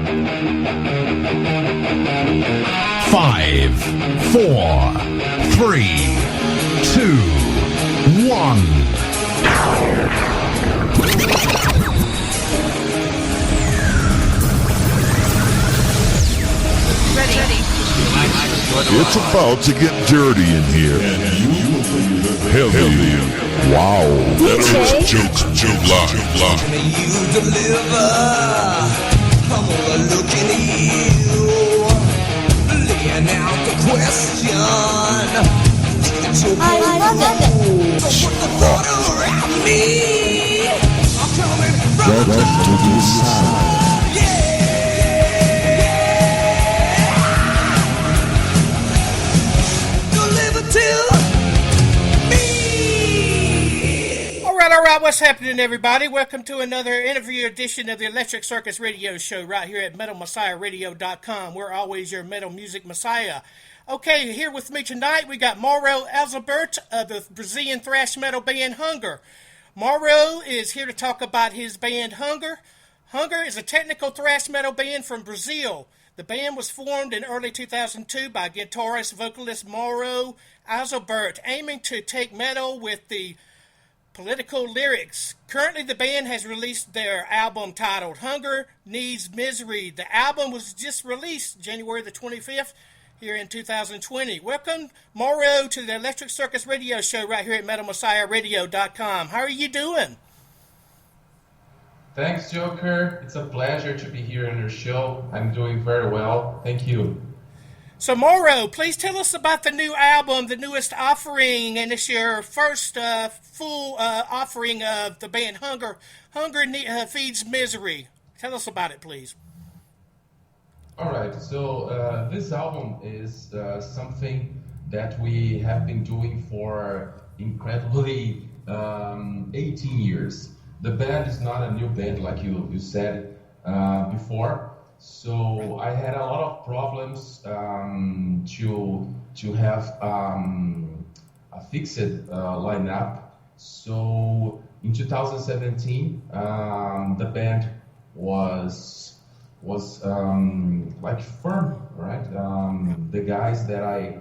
5, 4, 3, 2, 1. It's about to get dirty in here. Heavy. Wow. DJ. Joke live. You deliver. I'm gonna look at you, laying out the question. I love it. So put the thought around me. I'm coming from the side. yeah. Deliver to me. All right, what's happening, everybody? Welcome to another interview edition of the Electric Circus Radio Show right here at MetalMessiahRadio.com. We're always your metal music messiah. Okay, here with me tonight, we got Mauro Izalbert of the Brazilian thrash metal band Hunger. Mauro is here to talk about his band Hunger. Hunger is a technical thrash metal band from Brazil. The band was formed in early 2002 by guitarist, vocalist Mauro Izalbert, aiming to take metal with the political lyrics. Currently, the band has released their album titled Hunger Needs Misery. The album was just released January the 25th here in 2020. Welcome, Mauro, to the Electric Circus Radio Show right here at MetalMessiahRadio.com. How are you doing? Thanks, Joker. It's a pleasure to be here on your show. I'm doing very well. Thank you. So, Mauro, please tell us about the new album, the newest offering, and it's your first full offering of the band Hunger. Hunger Feeds Misery. Tell us about it, please. All right. So this album is something that we have been doing for incredibly 18 years. The band is not a new band, like you said before. So I had a lot of problems to have a fixed lineup. So in 2017, the band was like firm, right? The guys that I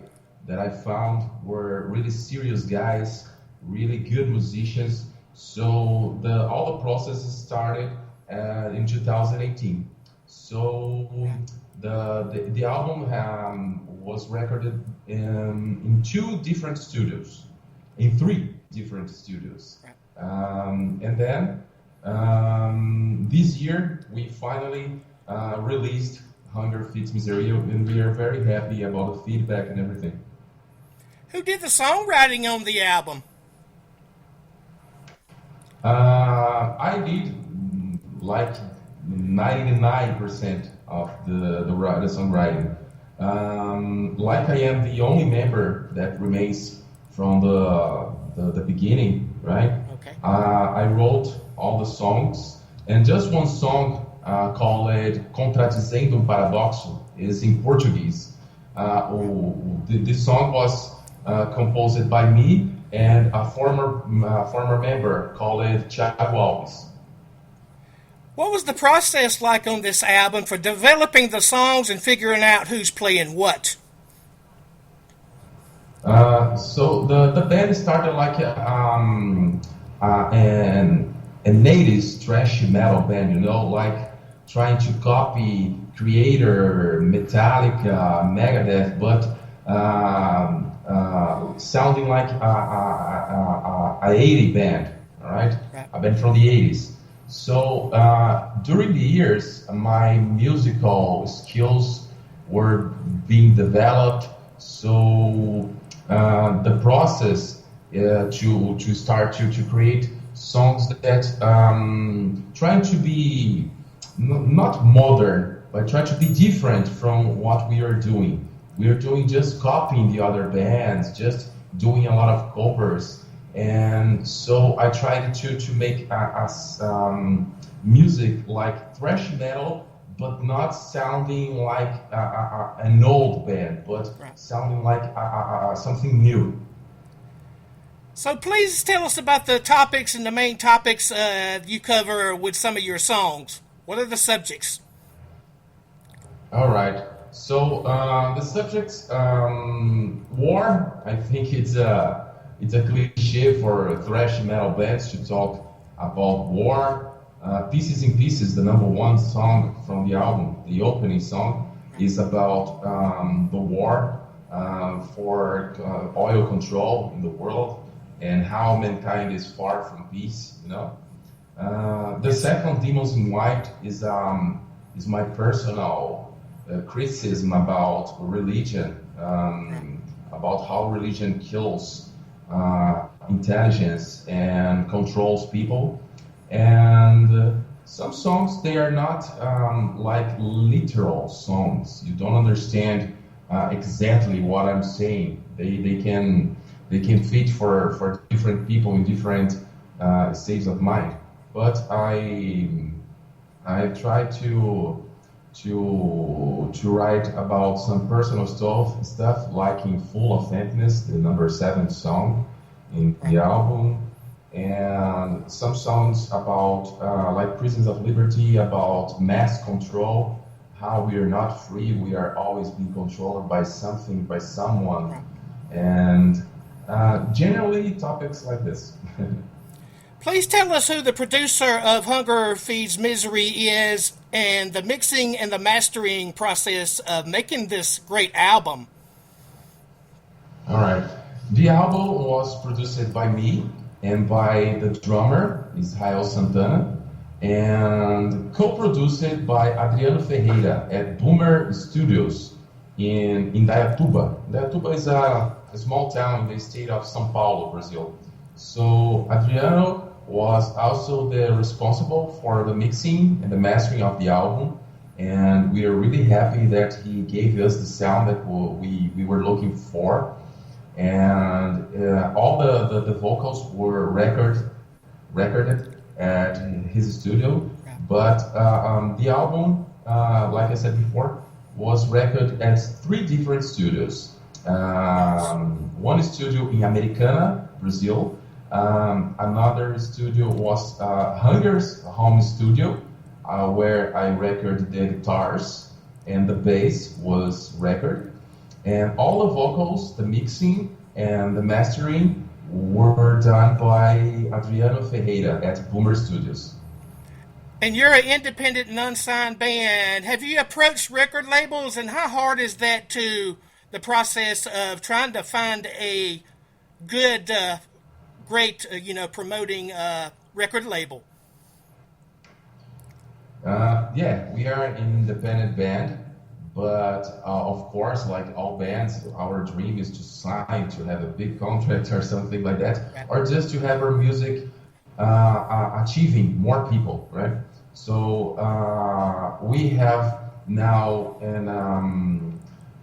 found were really serious guys, really good musicians. So all the processes started in 2018. So the album was recorded in three different studios, and then this year we finally released Hunger Feeds Misery, and we are very happy about the feedback and everything. Who did the songwriting on the album? I did like 99% of the songwriting. Like I am the only member that remains from the beginning, right? Okay. I wrote all the songs, and just one song called Contradizendo Paradoxo is in Portuguese. This song was composed by me and a former member called Thiago Alves. What was the process like on this album for developing the songs and figuring out who's playing what? So the band started like a native thrash metal band, like trying to copy Creator, Metallica, Megadeth, but sounding like a 80 band, all right? A band from the 80s. So during the years, my musical skills were being developed. So the process to start to create songs that trying to be not modern, but try to be different from what we are doing. We are doing just copying the other bands, just doing a lot of covers. And so I tried to make music like thrash metal, but not sounding like an old band, but sounding like something new. So please tell us about the topics and the main topics you cover with some of your songs. What are the subjects? All right. So the subject war. I think it's a cliche for thrash metal bands to talk about war. Pieces in Pieces, the number one song from the album, the opening song, is about the war for oil control in the world and how mankind is far from peace. The second, Demons in White, is my personal criticism about religion, about how religion kills intelligence and controls people. And some songs, they are not like literal songs. You don't understand exactly what I'm saying. They can fit for different people in different states of mind. But I try to write about some personal stuff like in Full of Emptiness, the number 7 song in the album, and some songs about like Prisons of Liberty, about mass control, how we are not free, we are always being controlled by something, by someone, and generally topics like this. Please tell us who the producer of Hunger Feeds Misery is and the mixing and the mastering process of making this great album. All right. The album was produced by me and by the drummer, Israel Santana, and co-produced by Adriano Ferreira at Boomer Studios in Indaiatuba. Indaiatuba is a small town in the state of São Paulo, Brazil. So Adriano was also the responsible for the mixing and the mastering of the album, and we are really happy that he gave us the sound that we were looking for. And all the vocals were recorded at his studio, but the album, like I said before, was recorded at 3 different studios. One studio in Americana, Brazil. Another studio was Hunger's home studio, where I recorded the guitars and the bass was recorded. And all the vocals, the mixing, and the mastering were done by Adriano Ferreira at Boomer Studios. And you're an independent and unsigned band. Have you approached record labels, and how hard is that to the process of trying to find a good, great, promoting record label? Yeah, we are an independent band, but of course, like all bands, our dream is to sign, to have a big contract or something like that, or just to have our music achieving more people, right? So we have now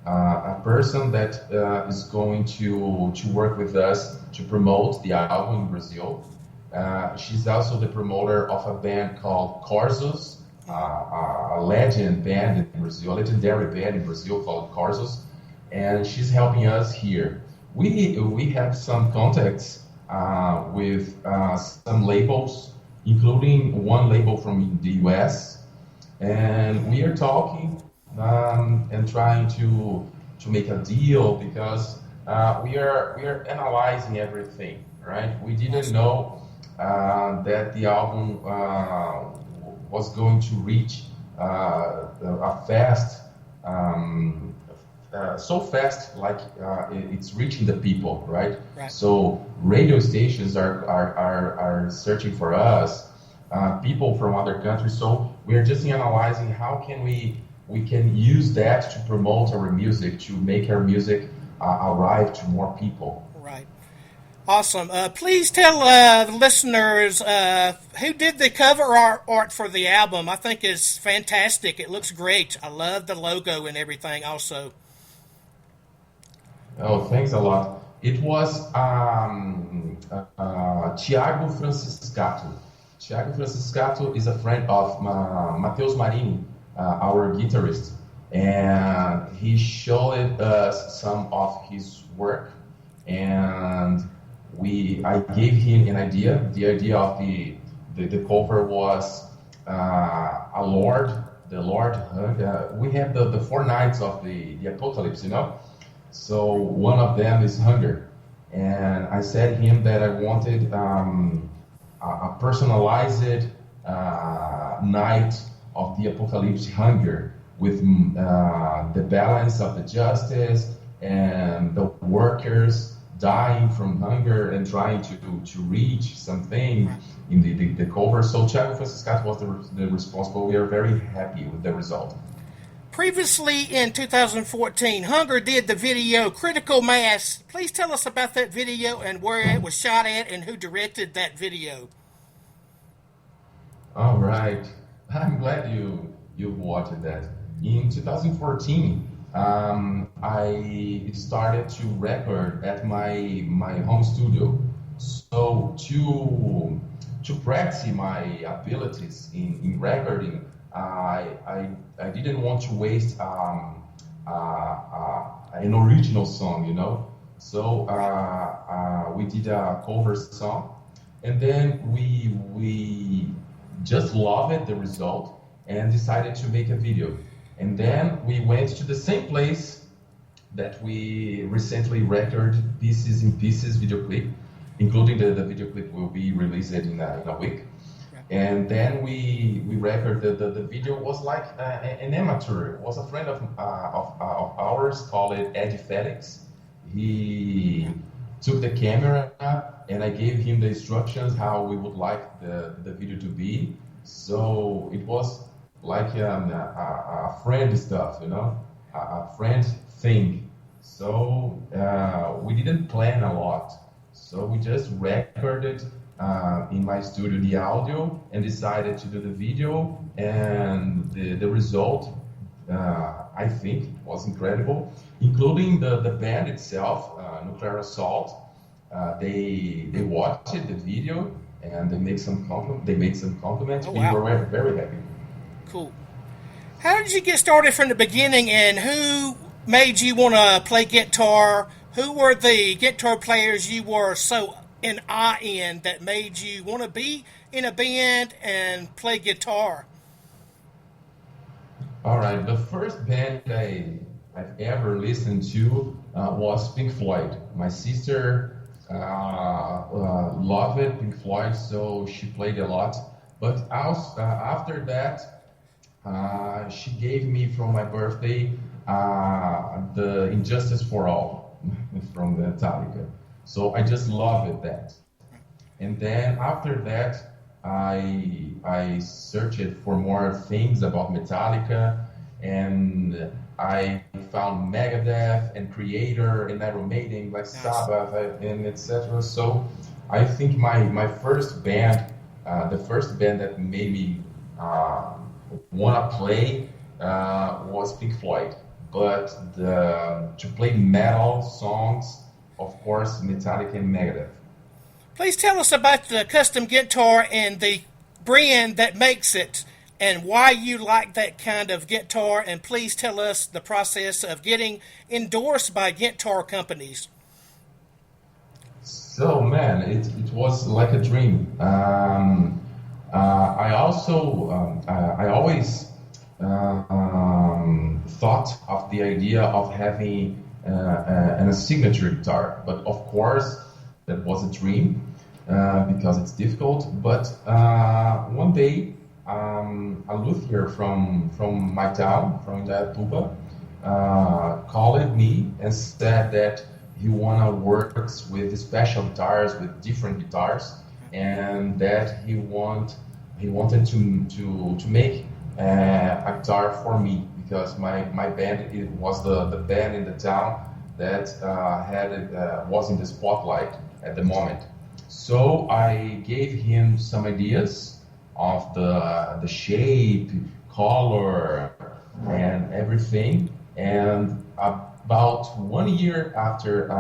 a person that is going to work with us to promote the album in Brazil. She's also the promoter of a band called Circus, a legend band in Brazil, a legendary band in Brazil called Circus, and she's helping us here. We have some contacts with some labels, including one label from the US, and we are talking and trying to make a deal because we are analyzing everything, right? We didn't know that the album was going to reach a fast, so fast, like it's reaching the people, right? So radio stations are searching for us, people from other countries. So we're just analyzing how can we can use that to promote our music, to make our music arrive to more people. Right. Awesome. Please tell the listeners who did the cover art for the album. I think it's fantastic. It looks great. I love the logo and everything also. Oh, thanks a lot. It was Thiago Franciscato. Thiago Franciscato is a friend of Mateus Marini, our guitarist, and he showed us some of his work, and I gave him an idea. The idea of the cover was a Lord, the Lord hunger. We have the 4 nights of the apocalypse, you know. So one of them is hunger, and I said him that I wanted a personalized night of the apocalypse hunger with the balance of the justice and the workers dying from hunger and trying to reach something in the cover. So Thiago Franciscato was the responsible. We are very happy with the result. Previously in 2014, Hunger did the video Critical Mass. Please tell us about that video and where it was shot at and who directed that video. All right. I'm glad you watched that. In 2014, I started to record at my home studio. So to practice my abilities in recording, I didn't want to waste an original song, you know. So we did a cover song, and then we just loved the result and decided to make a video. And then we went to the same place that we recently recorded Pieces in Pieces video clip, including the video clip will be released in a week. And then we recorded the video. Was like an amateur. It was a friend of ours called Eddie Felix. He took the camera and I gave him the instructions how we would like the video to be. So it was like a friend stuff, you know, a friend thing. So we didn't plan a lot. So we just recorded in my studio the audio and decided to do the video, and the result I think was incredible, including the band itself, Nuclear Assault. They watched the video and they made some compliments. Oh, wow. We were very happy. Cool. How did you get started from the beginning, and who made you want to play guitar? Who were the guitar players you were so in awe in that made you want to be in a band and play guitar? All right, the first band I've ever listened to was Pink Floyd. My sister loved it, Pink Floyd, so she played a lot. But after that, she gave me from my birthday the Injustice for All from Metallica. So I just loved that. And then after that, I searched for more things about Metallica, and I found Megadeth and Creator and Iron Maiden, like Sabbath and etc. So I think my first band, the first band that made me want to play was Pink Floyd. But to play metal songs, of course, Metallica and Megadeth. Please tell us about the custom guitar and the brand that makes it, and why you like that kind of guitar, and please tell us the process of getting endorsed by guitar companies. So, man, it was like a dream. I always thought of the idea of having a signature guitar, but of course that was a dream because it's difficult. But one day, a luthier from my town, from Indaiatuba, called me and said that he wanna work with special guitars, with different guitars, and that he wanted to make a guitar for me, because my band, it was the band in the town that was in the spotlight at the moment. So I gave him some ideas of the shape, color, and everything. And about 1 year after,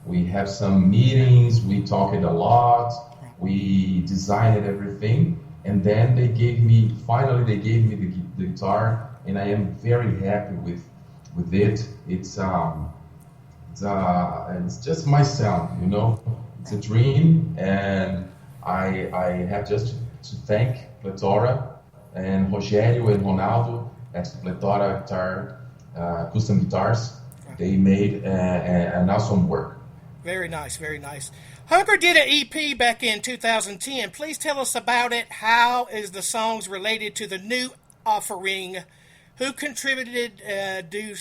we have some meetings, we talked a lot, we designed everything, and then they gave me the guitar, and I am very happy with it. It's just my sound, you know. It's a dream, and I have just to thank Platora and Rogério and Ronaldo at Plethora Guitar, Custom Guitars. They made an awesome work. Very nice, very nice. Hunger did an EP back in 2010. Please tell us about it. How is the songs related to the new offering? Who contributed? Do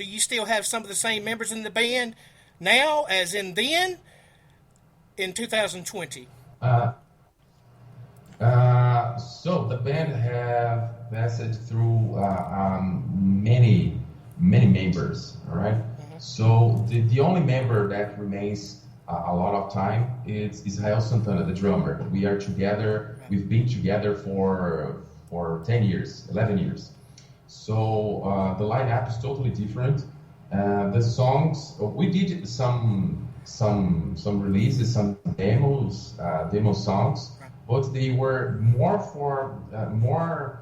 you still have some of the same members in the band now as in then in 2020? So the band have passed through many members, all right? So the only member that remains a lot of time is Israel Santana, the drummer. We are together, we've been together for 10 years, 11 years. So the lineup is totally different. The songs, we did some releases, some demo songs, but they were more for more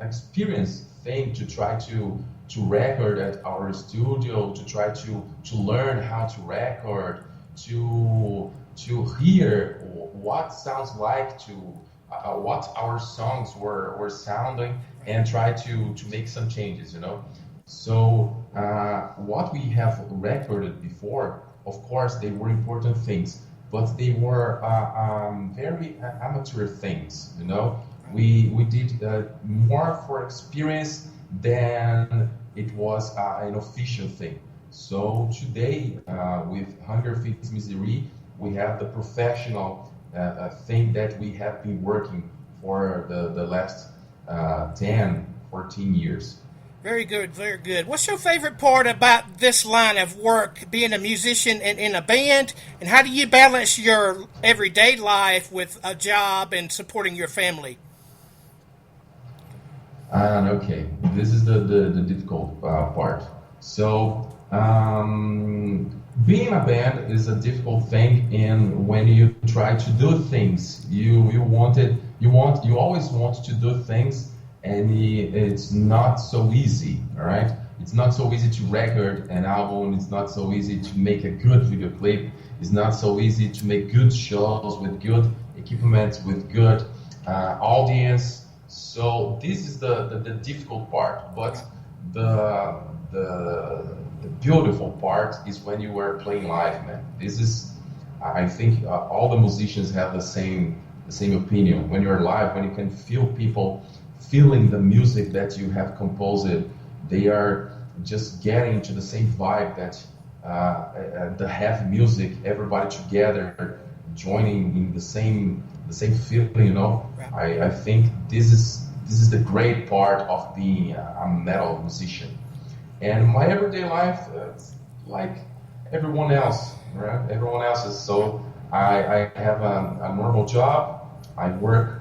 experienced thing to try to record at our studio, to try to learn how to record, to hear what sounds like, to what our songs were sounding, and try to make some changes, you know. So what we have recorded before, of course, they were important things, but they were very amateur things, you know. We did more for experience than it was an official thing. So today, with Hunger Fits Misery, we have the professional thing that we have been working for the last 10, 14 years. Very good, very good. What's your favorite part about this line of work, being a musician and in a band? And how do you balance your everyday life with a job and supporting your family? Okay, this is the difficult part. So being a band is a difficult thing, and when you try to do things, you always want to do things, and it's not so easy. All right, it's not so easy to record an album. It's not so easy to make a good video clip. It's not so easy to make good shows with good equipment, with good audience. So this is the difficult part, but the beautiful part is when you are playing live, man. This is, I think, all the musicians have the same opinion. When you're live, when you can feel people feeling the music that you have composed, they are just getting to the same vibe that the heavy music, everybody together, joining in the same feeling, you know. I think this is the great part of being a metal musician. And my everyday life, like everyone else, right? Everyone else is. So I have a normal job. I work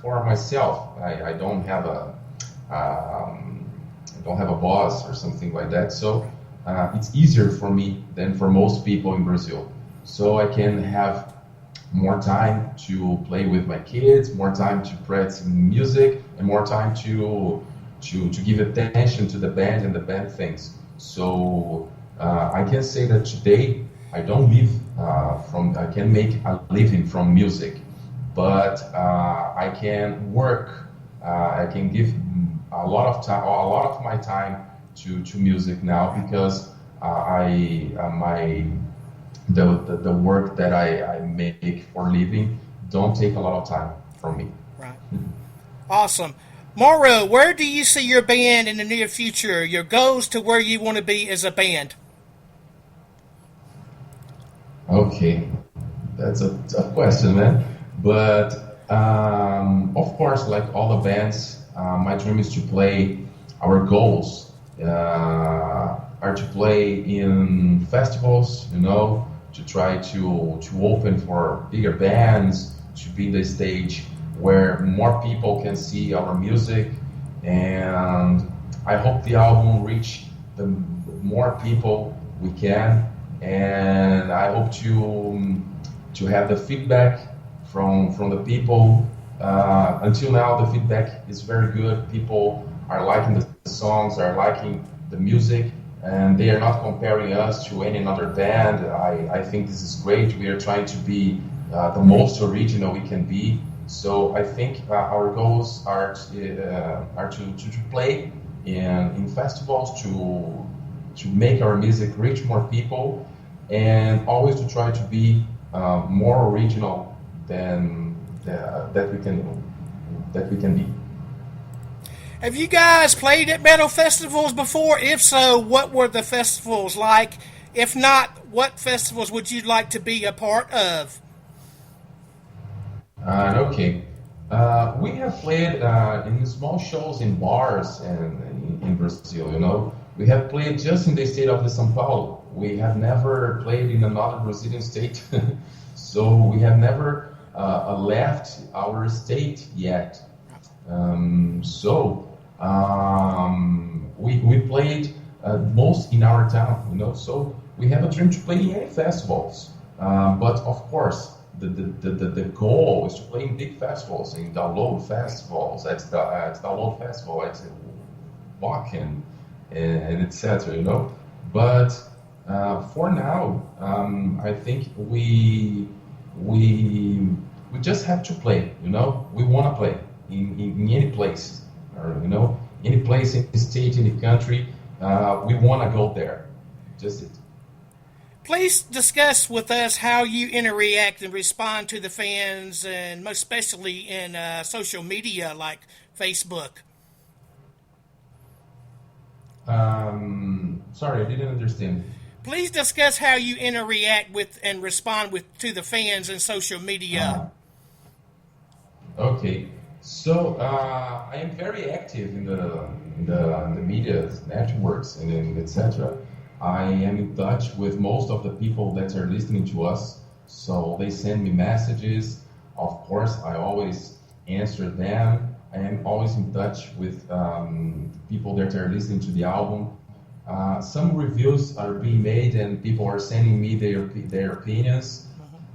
for myself. I don't have a boss or something like that. So it's easier for me than for most people in Brazil. So I can have more time to play with my kids, more time to practice music, and more time to give attention to the band and the band things. So I can say that today I don't live I can make a living from music, but I can work. I can give a lot of my time to music now, because the work that I make for living don't take a lot of time from me. Right. Awesome. Mauro, where do you see your band in the near future? Your goals to where you want to be as a band? Okay, that's a tough question, man. But of course, like all the bands, my dream is to play. Our goals are to play in festivals, you know, to try to open for bigger bands, to be the stage where more people can see our music. And I hope the album reach the more people we can, and I hope to have the feedback from the people. Until now, the feedback is very good. People are liking the songs, are liking the music, and they are not comparing us to any other band. I think this is great. We are trying to be the most original we can be, So I think our goals are to play in festivals, to make our music reach more people, and always to try to be more original than that we can be. Have you guys played at metal festivals before? If so, what were the festivals like? If not, what festivals would you like to be a part of? Okay. We have played in small shows in bars and in Brazil, you know. We have played just in the state of São Paulo. We have never played in another Brazilian state. So we have never left our state yet. We played most in our town, you know. So we have a dream to play in any festivals. But of course, the goal is to play in big festivals, in download festivals, at download festival, at Wacken, and etc. You know. But for now, I think we just have to play. You know, we want to play in any place, or you know, any place in the state, in the country. We want to go there. Just it. Please discuss with us how you interact and respond to the fans, and most especially in social media like Facebook. Sorry, I didn't understand. Please discuss how you interact with and respond to the fans in social media. Okay, so I am very active in the media networks and etc. I am in touch with most of the people that are listening to us, so they send me messages. Of course, I always answer them. I am always in touch with people that are listening to the album. Some reviews are being made and people are sending me their opinions,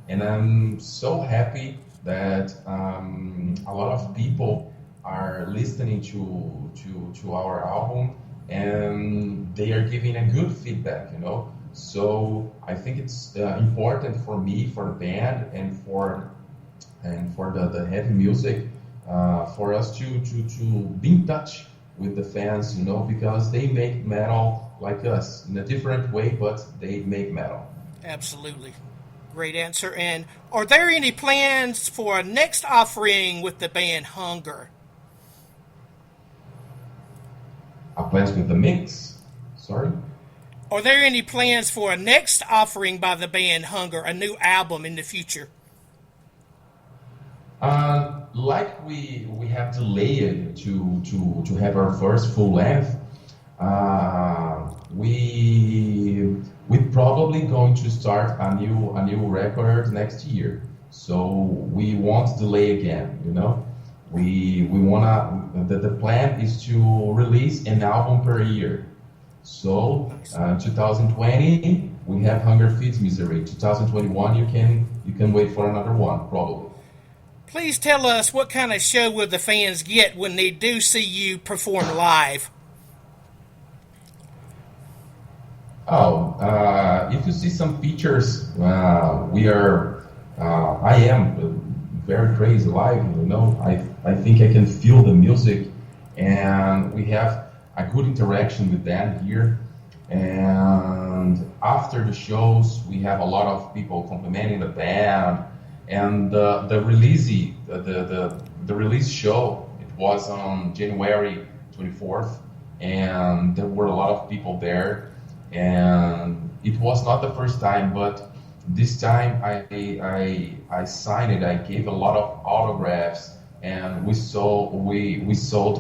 and I'm so happy that a lot of people are listening to our album, and they are giving a good feedback, you know. So I think it's important for me, for the band, and for the heavy music, for us to be in touch with the fans, you know, because they make metal like us in a different way, but they make metal. Absolutely. Great answer. And are there any plans for a next offering with the band Hunger? Plans with the mix? Sorry? Are there any plans for a next offering by the band Hunger, a new album in the future? Like we have delayed to have our first full length, we probably going to start a new record next year. So we won't delay again, you know. We wanna the plan is to release an album per year. So 2020 we have Hunger Feeds Misery. 2021 you can wait for another one probably. Please tell us what kind of show will the fans get when they do see you perform live? If you see some pictures, I am very crazy live, you know. I think I can feel the music, and we have a good interaction with them here. And after the shows, we have a lot of people complimenting the band. And the release show, it was on January 24th, and there were a lot of people there. And it was not the first time, but this time I signed it. I gave a lot of autographs, and we sold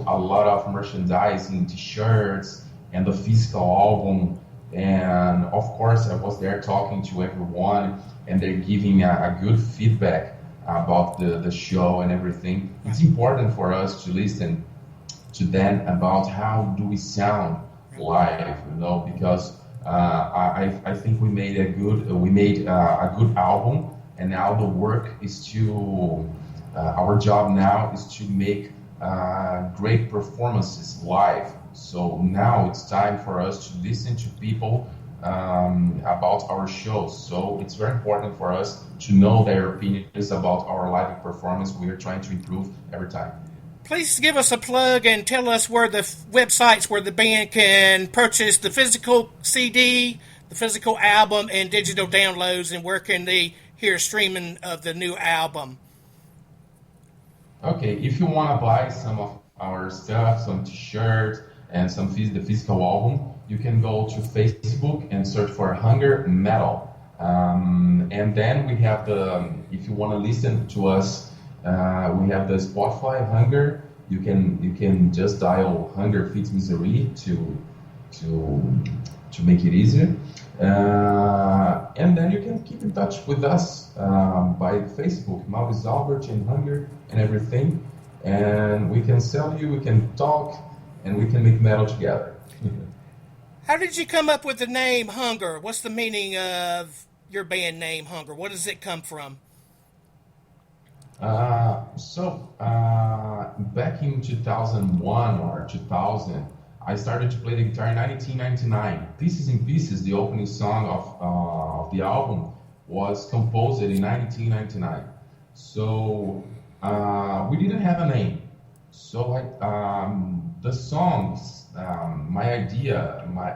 a lot of merchandise, T-shirts, and the physical album. And of course, I was there talking to everyone, and they're giving a good feedback about the show and everything. It's important for us to listen to them about how do we sound live, you know, because I think we made a good album, and now the work is to our job now is to make great performances live. So now it's time for us to listen to people about our shows. So it's very important for us to know their opinions about our live performance. We are trying to improve every time. Please give us a plug and tell us where the websites where the band can purchase the physical CD, the physical album, and digital downloads, and where can they hear streaming of the new album. Okay, if you want to buy some of our stuff, some t-shirts, and the physical album, you can go to Facebook and search for Hunger Metal. And then we have if you want to listen to us, we have the Spotify Hunger. You can just dial Hunger Fits Misery to make it easier. And then you can keep in touch with us by Facebook, Mauro Izalbert and Hunger and everything. And we can sell you, we can talk, and we can make metal together. How did you come up with the name Hunger? What's the meaning of your band name Hunger? What does it come from? Back in 2001 or 2000, I started to play the guitar in 1999. Pieces in Pieces, the opening song of the album, was composed in 1999. So we didn't have a name. So the songs, my idea, my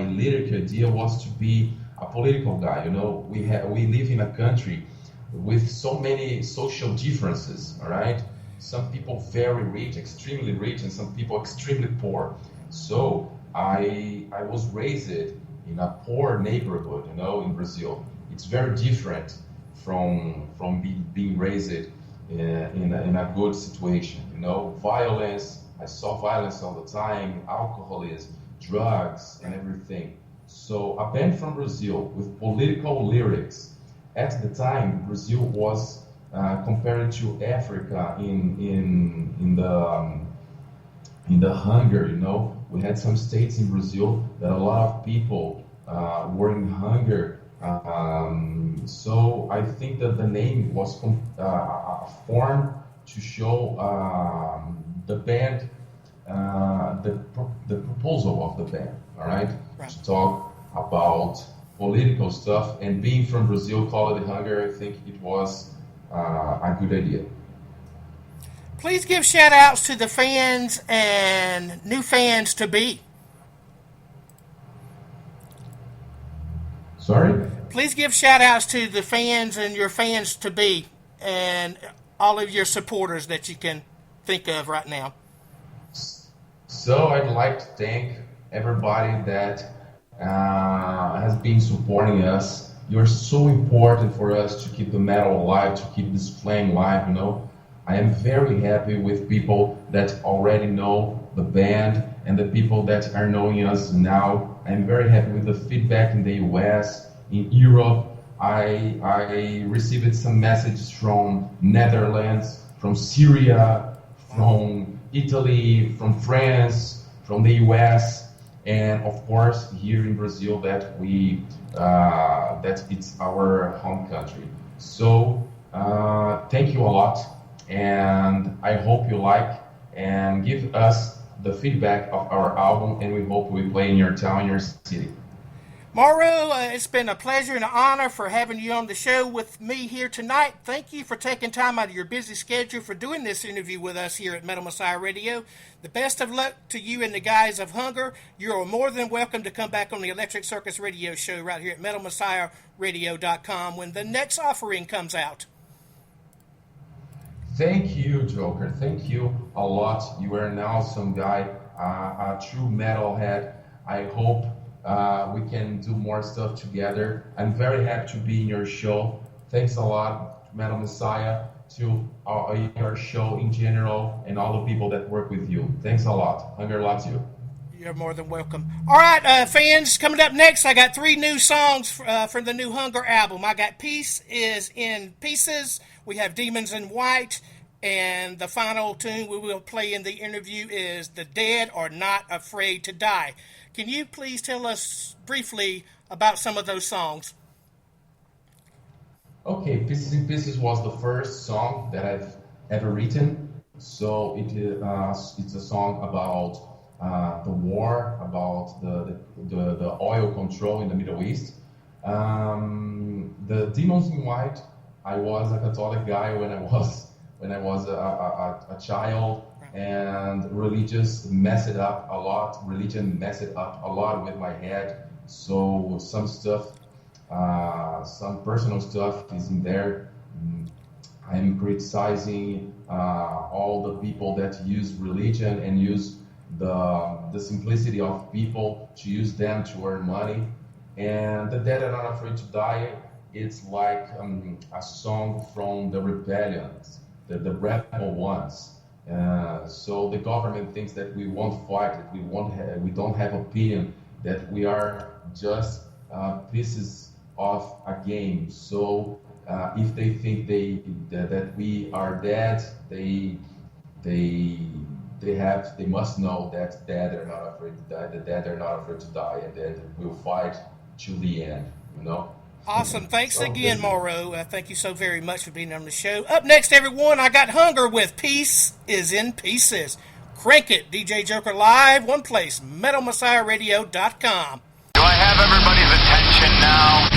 lyric idea was to be a political guy. You know, we live in a country with so many social differences, all right? Some people very rich, extremely rich, and some people extremely poor. So I was raised in a poor neighborhood, you know, in Brazil. It's very different from being raised in a good situation, you know. Violence, I saw violence all the time, alcoholism, drugs, and everything. So a band from Brazil with political lyrics. At the time, Brazil was compared to Africa in the hunger. You know, we had some states in Brazil that a lot of people were in hunger. So I think that the name was a form to show the band, the proposal of the band. All right, to talk about political stuff, and being from Brazil, call it hunger. I think it was a good idea. Please give shout outs to the fans and new fans to be. Sorry? Please give shout outs to the fans and your fans to be, and all of your supporters that you can think of right now. So I'd like to thank everybody that has been supporting us. You're so important for us to keep the metal alive, to keep this flame alive, you know. I am very happy with people that already know the band and the people that are knowing us now. I'm very happy with the feedback in the US, in Europe. I received some messages from Netherlands, from Syria, from Italy, from France, from the US, and of course here in Brazil that it's our home country. So thank you a lot, and I hope you like and give us the feedback of our album, and we hope we play in your town, your city. Mauro, it's been a pleasure and an honor for having you on the show with me here tonight. Thank you for taking time out of your busy schedule for doing this interview with us here at Metal Messiah Radio. The best of luck to you and the guys of Hunger. You are more than welcome to come back on the Electric Circus Radio Show right here at MetalMessiahRadio.com when the next offering comes out. Thank you, Joker. Thank you a lot. You are an awesome guy, a true metalhead. I hope we can do more stuff together. I'm very happy to be in your show. Thanks a lot to Metal Messiah, to your show in general, and all the people that work with you. Thanks a lot. Hunger loves you. You're more than welcome. All right, fans, coming up next, I got 3 new songs from the new Hunger album. I got Peace is in Pieces. We have Demons in White. And the final tune we will play in the interview is The Dead Are Not Afraid to Die. Can you please tell us briefly about some of those songs? Okay, Pieces in Pieces was the first song that I've ever written. So it's a song about the war, about the oil control in the Middle East. The Demons in White, I was a Catholic guy when I was a child, and religion messed it up a lot with my head. So some stuff, some personal stuff is in there. I'm criticizing all the people that use religion and use the simplicity of people to use them to earn money. And The Dead Are Not Afraid to Die, it's like a song from the rebellions, the rebel ones. So the government thinks that we won't fight, that we don't have opinion, that we are just pieces of a game. So if they think that we are dead, they must know that dead are not afraid to die. The dead are not afraid to die, and then we'll fight to the end. You know. Awesome. Thanks again, Mauro. Thank you so very much for being on the show. Up next, everyone, I got Hunger with Peace is in Pieces. Crank it, DJ Joker live, one place, MetalMessiahRadio.com. Do I have everybody's attention now?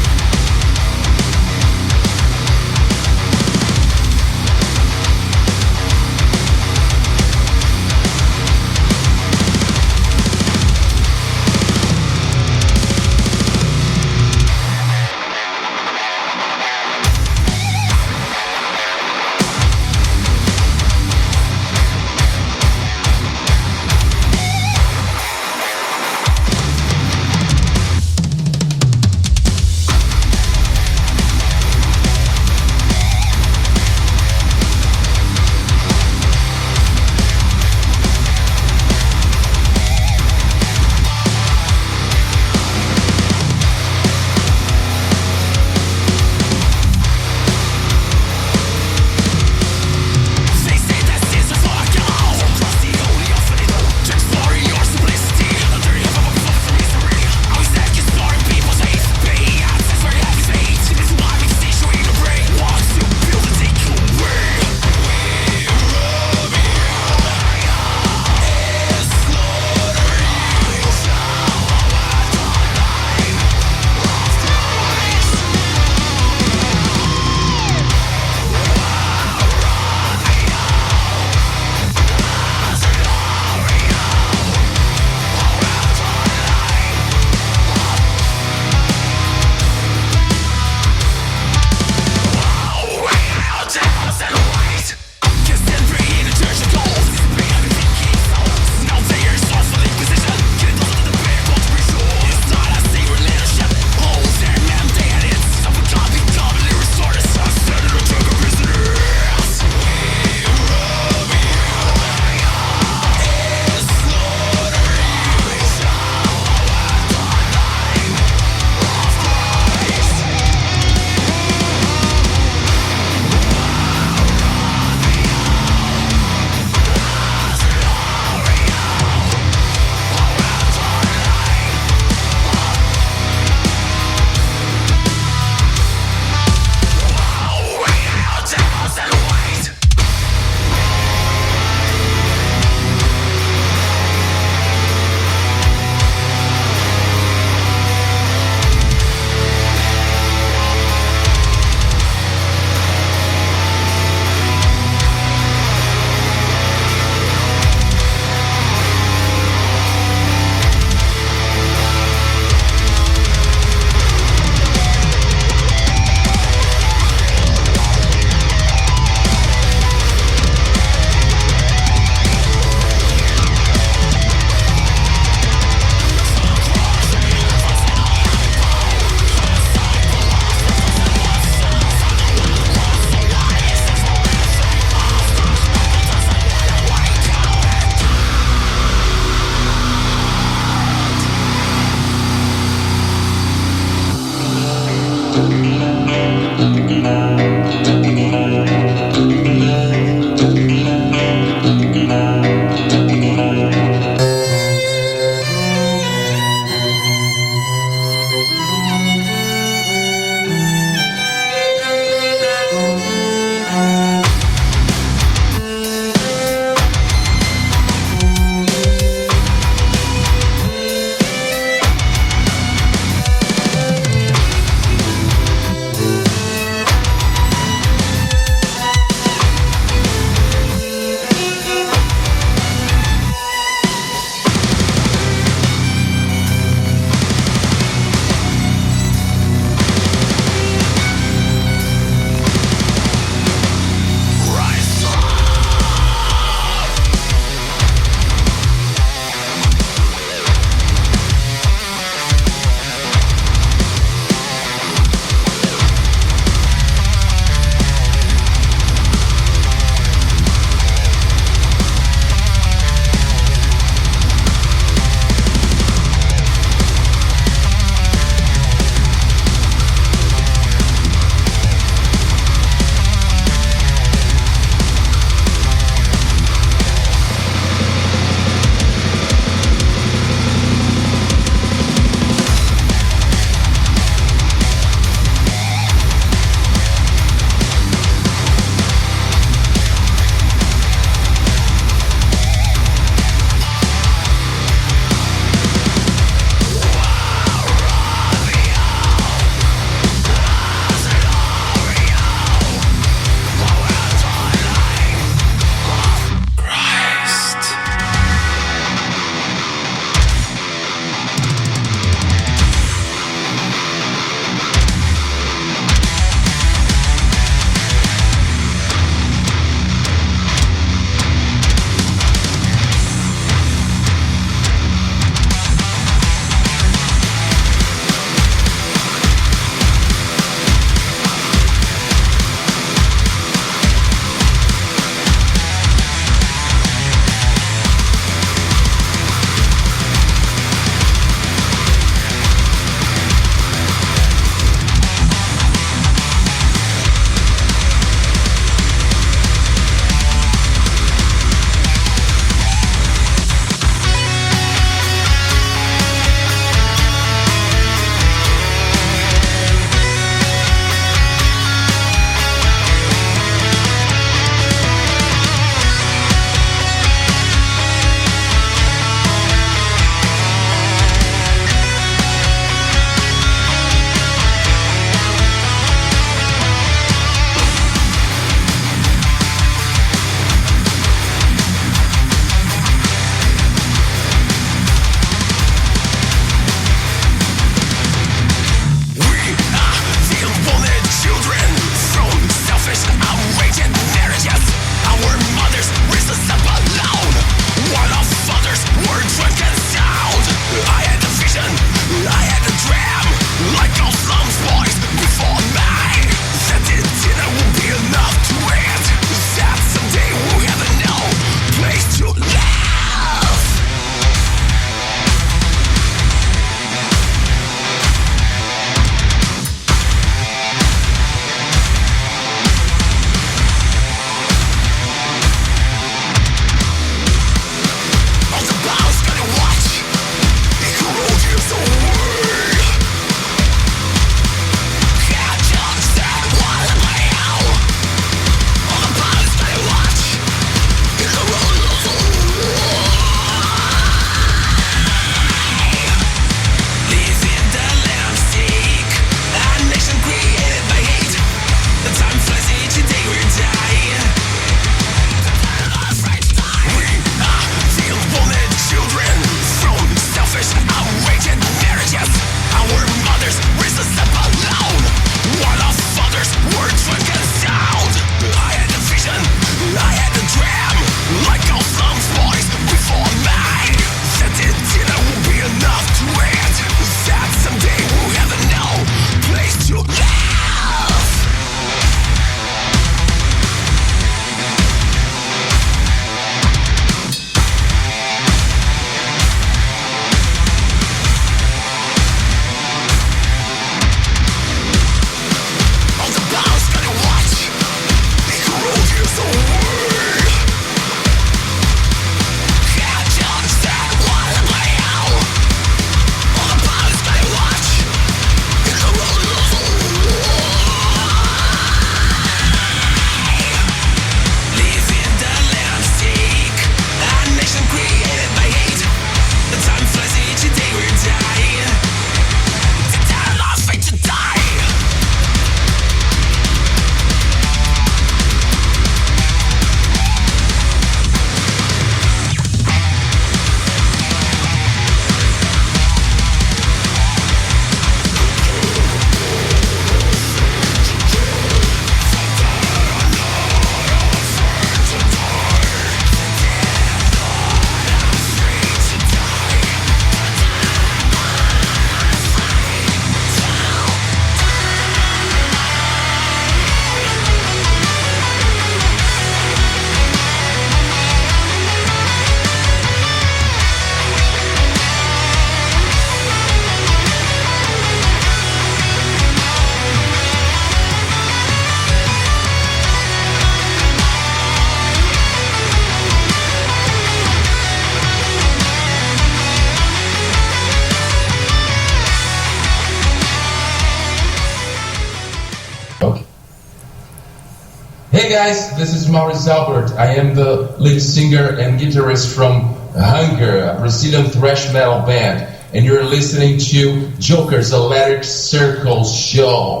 Hey guys, this is Mauro Izalbert. I am the lead singer and guitarist from Hunger, a Brazilian thrash metal band, and you're listening to J0KeR's Electric Circle Show.